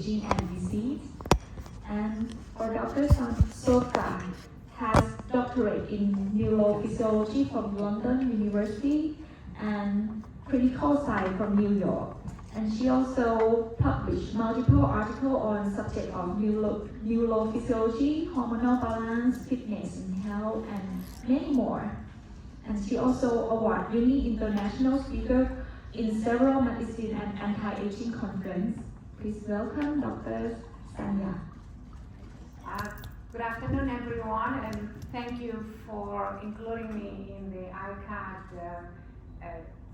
Anti-Aging and Disease. And our Dr. Sofra has doctorate in neurophysiology from London University and clinical science from New York. And she also published multiple articles on subject of neurophysiology, hormonal balance, fitness and health, and many more. And she also award unique international speaker in several medicine and anti-aging conference. Please welcome Dr. Xanya. Good afternoon, everyone, and thank you for including me in the ICAD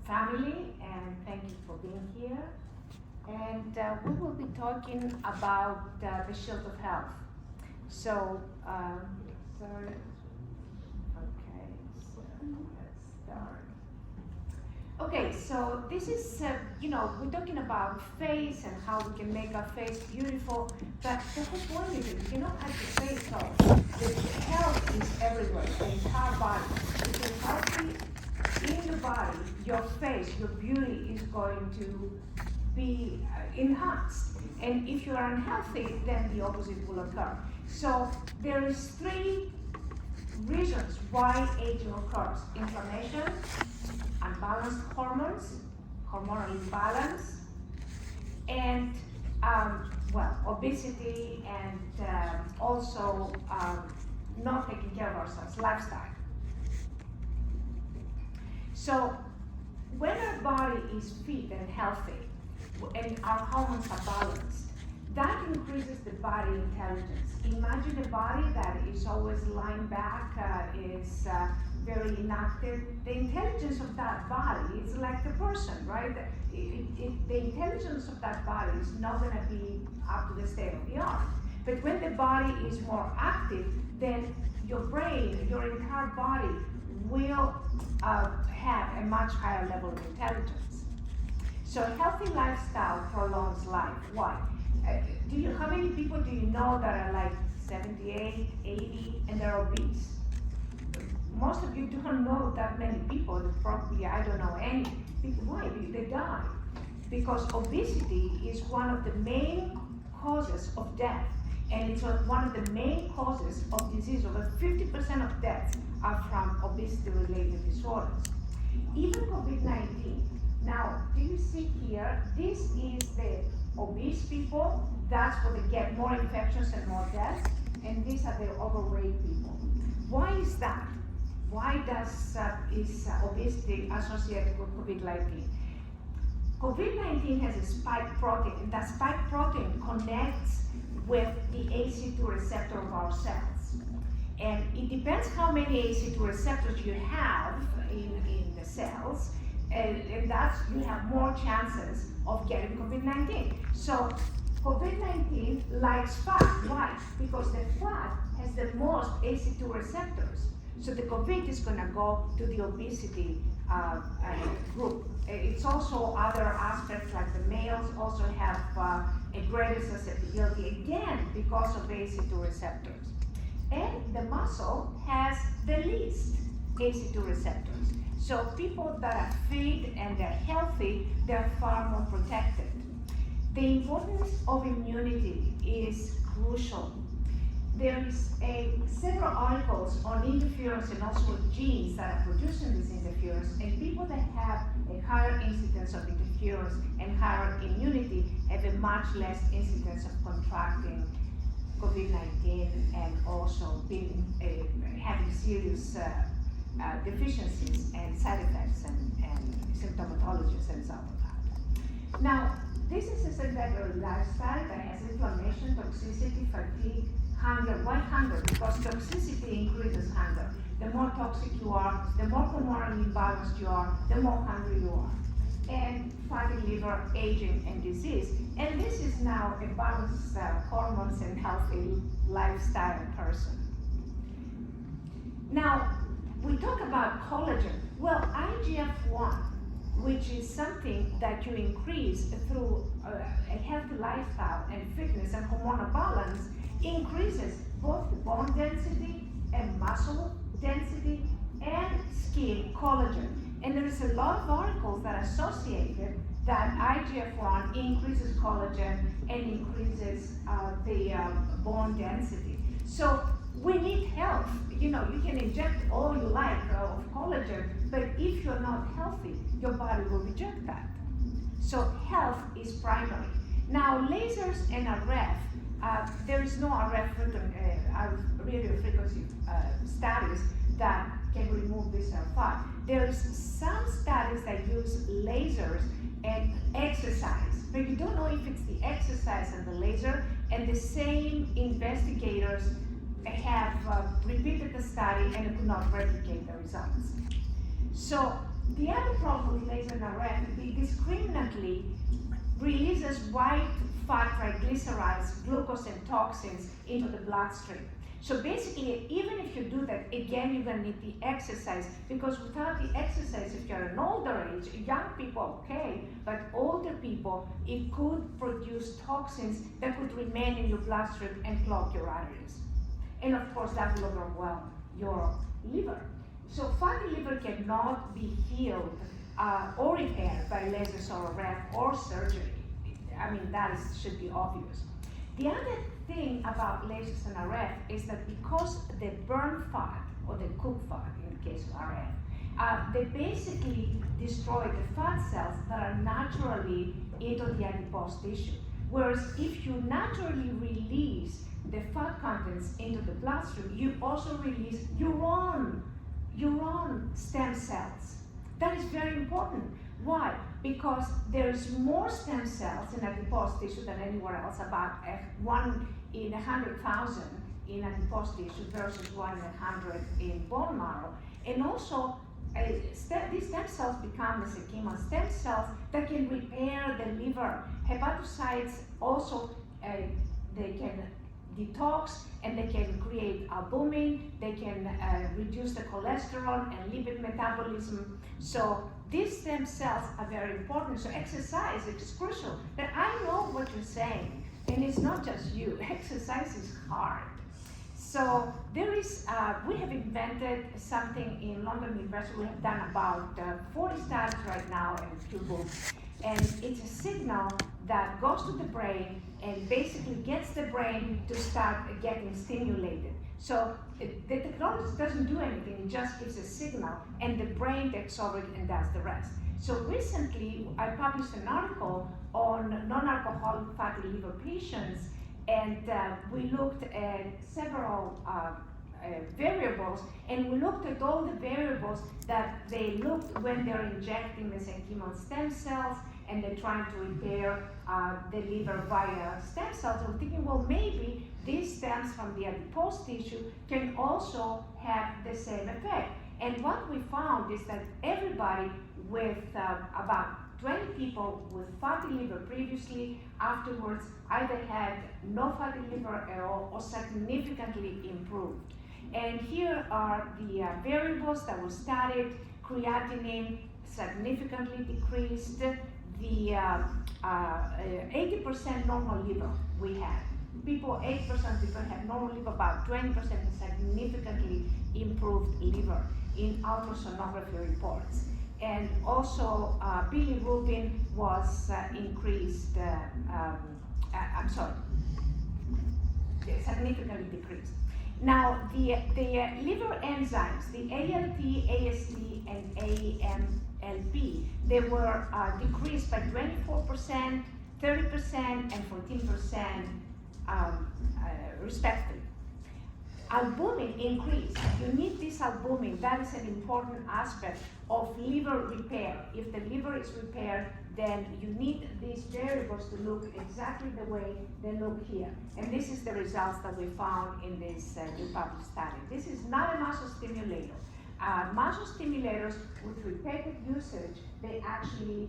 family, and thank you for being here. And we will be talking about the shield of health. So, sorry. Okay, so let's start. Okay, so this is, we're talking about face and how we can make our face beautiful, but the whole point is that you cannot have the face off. The health is everywhere, the entire body. If you're healthy in the body, your face, your beauty is going to be enhanced. And if you are unhealthy, then the opposite will occur. So there is 3 reasons why aging occurs: inflammation, unbalanced hormones, hormonal imbalance, and obesity, and also not taking care of ourselves, lifestyle. So when our body is fit and healthy and our hormones are balanced, that increases the body intelligence. Imagine a body that is always lying back, is very inactive. The intelligence of that body is like the person, right? The intelligence of that body is not going to be up to the state of the art. But when the body is more active, then your brain, your entire body will have a much higher level of intelligence. So a healthy lifestyle prolongs life. Why? How many people do you know that are like 78, 80, and they're obese? Most of you don't know that many people. Probably I don't know any. Why? They die. Because obesity is one of the main causes of death. And it's one of the main causes of disease. Over 50% of deaths are from obesity-related disorders. Even COVID-19. Now, do you see here, this is the obese people. That's where they get more infections and more deaths. And these are the overweight people. Why is that? Why is obesity associated with COVID-19? COVID-19 has a spike protein, and that spike protein connects with the ACE2 receptor of our cells. And it depends how many ACE2 receptors you have in the cells, and that's, you have more chances of getting COVID-19. So COVID-19 likes fat. Why? Because the fat has the most ACE2 receptors. So the COVID is going to go to the obesity group. It's also other aspects, like the males also have a greater susceptibility, again, because of ACE2 receptors. And the muscle has the least ACE2 receptors. So people that are fit and they're healthy, they're far more protected. The importance of immunity is crucial. There is several articles on interference and also genes that are producing this interference, and people that have a higher incidence of interference and higher immunity have a much less incidence of contracting COVID-19 and also having serious deficiencies and side effects and symptomatology as a result of that. Now, this is a sedentary lifestyle that has inflammation, toxicity, fatigue, hunger. Why hunger? Because toxicity increases hunger. The more toxic you are, the more hormonally imbalanced you are, the more hungry you are. And fatty liver, aging, and disease. And this is now a balanced hormones and healthy lifestyle person. Now, we talk about collagen. Well, IGF-1, which is something that you increase through a healthy lifestyle and fitness and hormonal balance, increases both bone density and muscle density and skin collagen. And there is a lot of articles that associated that IGF-1 increases collagen and increases the bone density. So we need health. You know, you can inject all you like of collagen, but if you're not healthy, your body will reject that. So health is primary. Now, lasers and RF, there is no RF radio frequency studies that can remove visceral fat. There is some studies that use lasers and exercise, but you don't know if it's the exercise and the laser, and the same investigators have repeated the study and could not replicate the results. So the other problem with laser and RF, it discriminately releases white fat triglycerides, glucose, and toxins into the bloodstream. So basically, even if you do that, again, you're gonna need the exercise, because without the exercise, if you're an older age, young people, okay, but older people, it could produce toxins that could remain in your bloodstream and clog your arteries. And of course, that will overwhelm your liver. So fatty liver cannot be healed or repaired by lasers or RF or surgery. I mean, should be obvious. The other thing about lasers and RF is that because they burn fat, or they cook fat in the case of RF, they basically destroy the fat cells that are naturally into the adipose tissue. Whereas if you naturally release the fat contents into the bloodstream, you also release your own stem cells. That is very important. Why? Because there's more stem cells in adipose tissue than anywhere else, about 1 in 100,000 in adipose tissue versus 1 in 100 in bone marrow. And also, these stem cells become mesenchymal stem cells that can repair the liver. Hepatocytes also, they can detox, and they can create albumin, they can reduce the cholesterol and lipid metabolism. So these stem cells are very important. So exercise is crucial. But I know what you're saying, and it's not just you. Exercise is hard. So there is, we have invented something in London University. We have done about 40 studies right now and a few books. And it's a signal that goes to the brain and basically gets the brain to start getting stimulated. So the technology doesn't do anything, it just gives a signal, and the brain takes over it and does the rest. So recently, I published an article on non-alcoholic fatty liver patients, and we looked at several variables, and we looked at all the variables that they looked when they're injecting mesenchymal stem cells and they're trying to repair the liver via stem cells. I'm thinking, well, maybe these stems from the adipose tissue can also have the same effect. And what we found is that everybody with about 20 people with fatty liver previously, afterwards, either had no fatty liver at all or significantly improved. And here are the variables that were studied. Creatinine significantly decreased. The 80% normal liver we had. 8% people had normal liver, about 20% significantly improved liver in ultrasonography reports. And also bilirubin was increased, significantly decreased. Now, the liver enzymes, the ALT, AST, and AMLP, they were decreased by 24%, 30%, and 14% respectively. Albumin increased. You need this albumin. That is an important aspect of liver repair. If the liver is repaired, then you need these variables to look exactly the way they look here. And this is the results that we found in this new published study. This is not a muscle stimulator. Muscle stimulators, with repeated usage, they actually,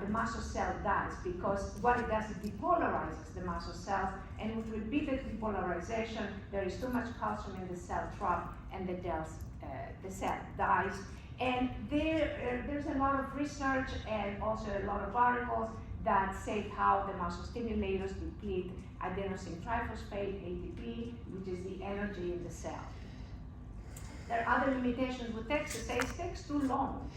the muscle cell dies, because what it does, it depolarizes the muscle cells, and with repeated depolarization, there is too much calcium in the cell trap, and the cell dies. And there's a lot of research and also a lot of articles that say how the muscle stimulators deplete adenosine triphosphate, ATP, which is the energy in the cell. There are other limitations with exercise. It takes too long.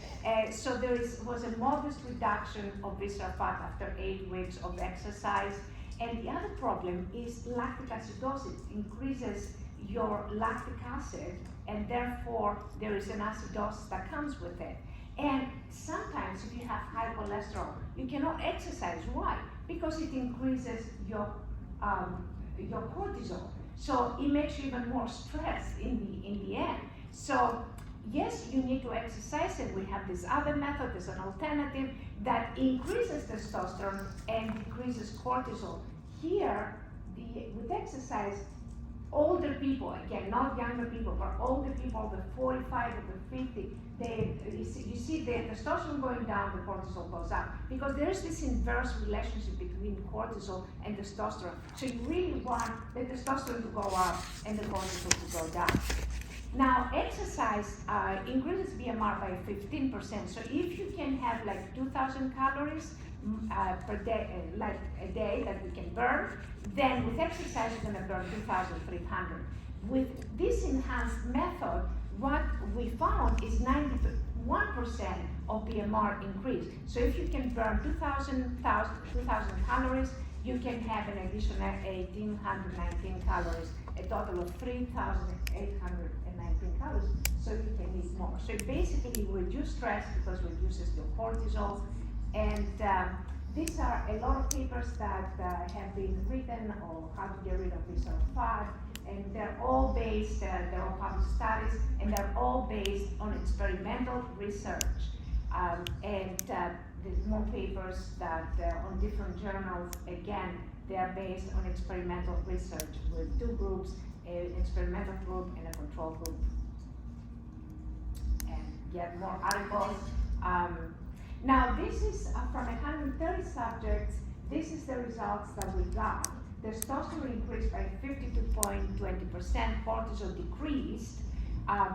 So there was a modest reduction of visceral fat after 8 weeks of exercise. And the other problem is lactic acidosis. It increases your lactic acid, and therefore there is an acidosis that comes with it. And sometimes if you have high cholesterol, you cannot exercise. Why? Because it increases your cortisol. So it makes you even more stressed in the end. So yes, you need to exercise, and we have this other method, there's an alternative that increases testosterone and decreases cortisol. Here, with exercise, older people, again, not younger people, but older people, over 45, over 50, you see the testosterone going down, the cortisol goes up, because there's this inverse relationship between cortisol and testosterone. So you really want the testosterone to go up and the cortisol to go down. Now, exercise increases BMR by 15%. So if you can have like 2,000 calories per day, like a day that you can burn, then with exercise you're going to burn 2,300. With this enhanced method, what we found is 91% of BMR increase. So if you can burn 2,000 calories, you can have an additional 1,819 calories, a total of 3,819 calories, so you can eat more. So it basically reduces stress because it reduces your cortisol. And these are a lot of papers that have been written on how to get rid of visceral fat, and they're all based, they're all published studies, and they're all based on experimental research. There's more papers that on different journals, again, they are based on experimental research with two groups, an experimental group and a control group. And get more articles. Now this is from 130 subjects, this is the results that we got. Testosterone increased by 52.20%, cortisol decreased,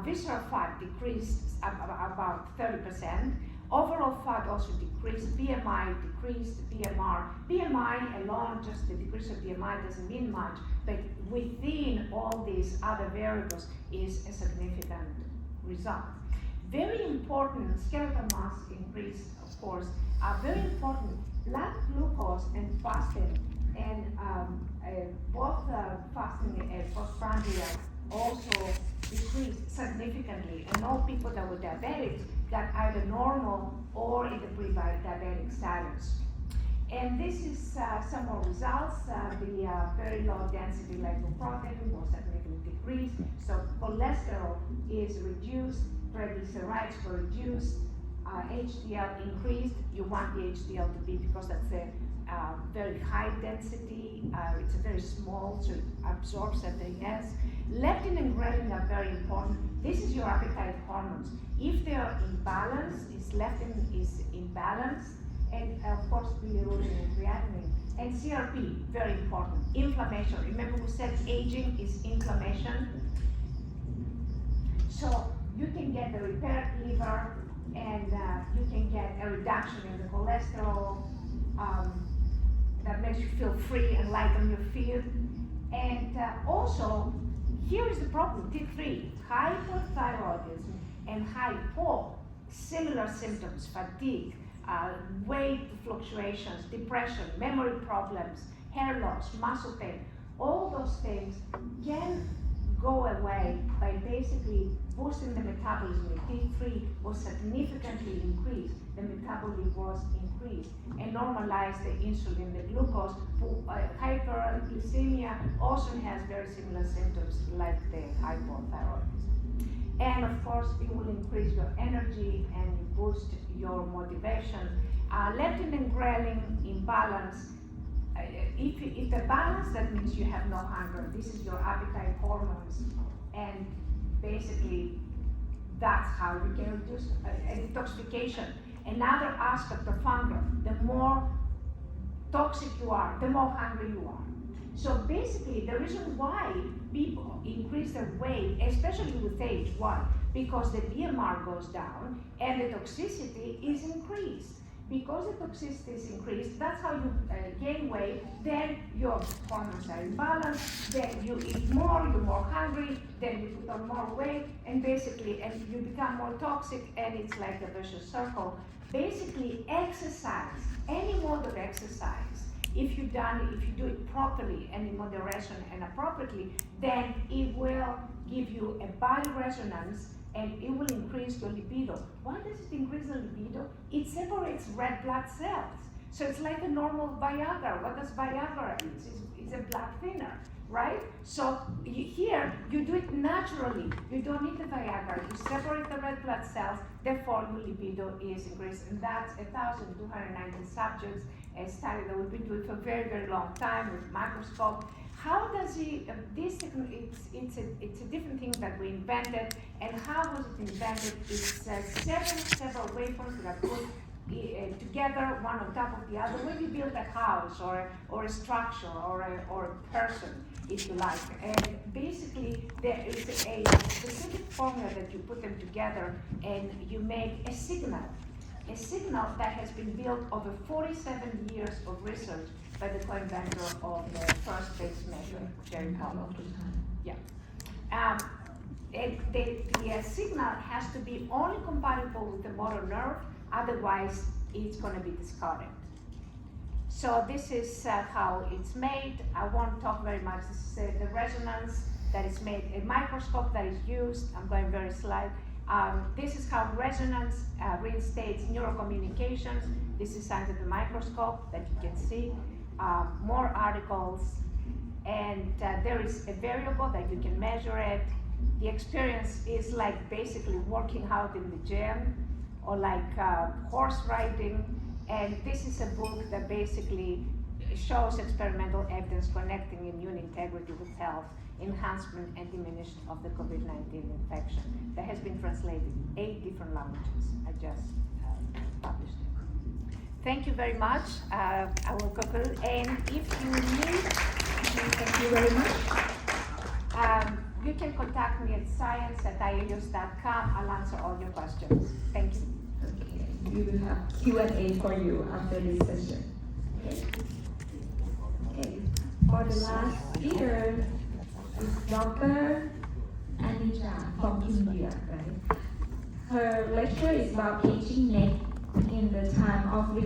visceral fat decreased about 30%, overall fat also decreased, BMI decreased, BMI alone, just the decrease of BMI doesn't mean much, but within all these other variables is a significant result. Very important, skeletal mass increase, of course, very important, blood glucose and fasting, and both fasting and postprandial also decreased significantly, and all people that were diabetics got either normal or in the pre-diabetic status. And this is some more results. The very low density lipoprotein was significantly decreased, so cholesterol is reduced, triglycerides were reduced, HDL increased. You want the HDL to be, because that's a very high density, it's a very small, so it absorbs everything else. Leptin and ghrelin are very important. This is your appetite hormones. If they are imbalanced, leptin is imbalanced, and of course bilirubin and creatinine. And CRP, very important. Inflammation. Remember we said aging is inflammation. So you can get the repaired liver, and you can get a reduction in the cholesterol that makes you feel free and light on your feet. And also, here is the problem, T3, hypothyroidism and hypo, similar symptoms, fatigue, weight fluctuations, depression, memory problems, hair loss, muscle pain, all those things can go away by basically boosting the metabolism. T3 was significantly increased, the metabolism was increased, and normalized the insulin, the glucose. Hyperglycemia also has very similar symptoms like the hypothyroidism. And of course, it will increase your energy and boost your motivation. Leptin and ghrelin imbalance. If the balance, that means you have no hunger. This is your appetite hormones, and basically that's how you can reduce detoxification. Another aspect of hunger, the more toxic you are, the more hungry you are. So basically the reason why people increase their weight, especially with age, why? Because the BMR goes down and the toxicity is increased. Because the toxicity is increased, that's how you gain weight, then your hormones are imbalanced, then you eat more, you're more hungry, then you put on more weight, and basically, and you become more toxic, and it's like a vicious circle. Basically, exercise, any mode of exercise, If you do it properly and in moderation and appropriately, then it will give you a body resonance and it will increase your libido. Why does it increase the libido? It separates red blood cells. So it's like a normal Viagra. What does Viagra is? It's a blood thinner, right? So here, you do it naturally. You don't need the Viagra. You separate the red blood cells, therefore your libido is increased. And that's 1,290 subjects, a study that we've been doing for a very, very long time with microscope. How does this technique, it's a different thing that we invented, and how was it invented? It's several waveforms that are put together, one on top of the other, when you build a house or a structure or a person, if you like. And basically, there is a specific formula that you put them together and you make a signal that has been built over 47 years of research by the co-inventor of the first pacemaker, Jerry Hollow. Yeah. The signal has to be only compatible with the motor nerve, otherwise it's going to be discarded. So this is how it's made. I won't talk very much. This is the resonance that is made, a microscope that is used. I'm going very slide. This is how resonance reinstates neurocommunications. This is under the microscope that you can see. More articles, and there is a variable that you can measure it. The experience is like basically working out in the gym or like horse riding, and this is a book that basically shows experimental evidence connecting immune integrity with health, enhancement and diminution of the COVID-19 infection, that has been translated in 8 different languages. I just published it. Thank you very much. I will conclude, and if you need, thank you very much. You can contact me at science@ielios.com. I'll answer all your questions. Thank you. Okay. We will have Q&A for you after this session. Okay. Okay. For the last speaker is Dr. Anija from India, right? Her lecture is about aging neck in the time of